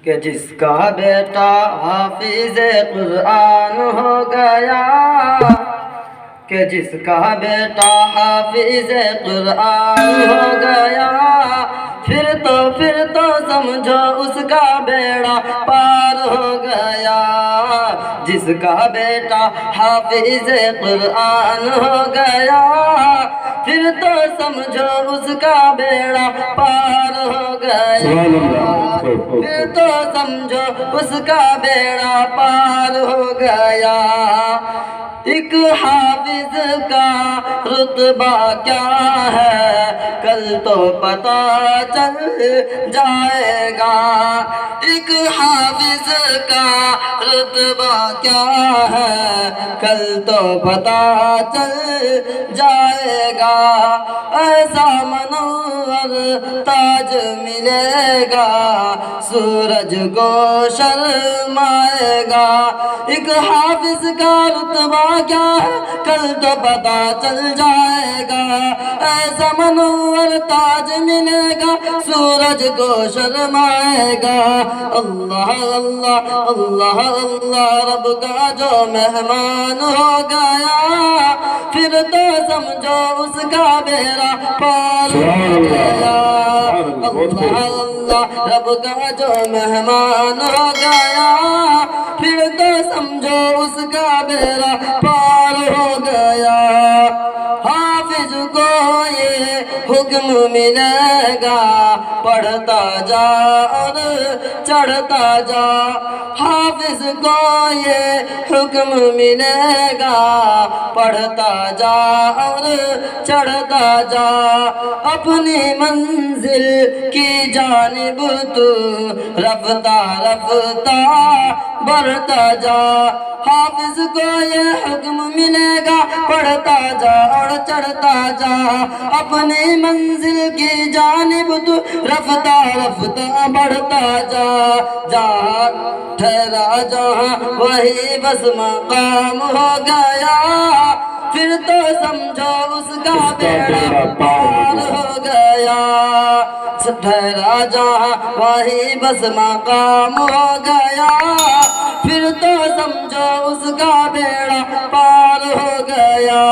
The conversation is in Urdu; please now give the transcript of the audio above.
کہ جس کا بیٹا حافظ قرآن ہو گیا، کہ جس کا بیٹا حافظ قرآن ہو گیا، پھر تو سمجھو اس کا بیڑا پار ہو گیا۔ جس کا بیٹا حافظ قرآن ہو گیا، پھر تو سمجھو اس کا بیڑا پار ہو گیا، پھر تو سمجھو اس کا بیڑا پار ہو گیا۔ ایک حافظ کا رتبہ کیا ہے کل تو پتہ چل جائے گا، ایک حافظ کا رتبہ کیا ہے کل تو پتہ چل جائے گا۔ ایسا منور تاج ملے گا سورج کو شرمائے گا، ایک حافظ کا رتبہ کیا ہے کل تو پتہ چل جائے گا۔ ایسا منور تاج ملے گا سورج کو شرمائے گا۔ اللہ اللہ اللہ اللہ، رب کا جو مہمان ہو گیا، پھر تو سمجھو اس کا بیڑا پار ہو گیا۔ اللہ اللہ، رب کا جو مہمان ہو گیا، پھر تو سمجھو اس کا بیڑا پار ہو گیا۔ حافظ کو یہ حکم ملے گا پڑھتا جا اور چڑھتا جا، حافظ کو یہ حکم ملے گا پڑھتا جا اور چڑھتا جا، اپنی منزل کی جانب تو رفتہ رفتہ بڑھتا جا، حافظ کو یہ حکم ملے گا پڑھتا جا اور چڑھتا جا، اپنی منزل کی جانب تو رفتہ رفتہ بڑھتا جا، جہاں ٹھہرا جہاں وہی بس مقام ہو گیا، پھر تو سمجھو اس کا بیڑا پار ہو گیا۔ ٹھہرا جہاں وہی بس مقام ہو گیا، پھر تو سمجھو اس کا بیڑا پار ہو گیا۔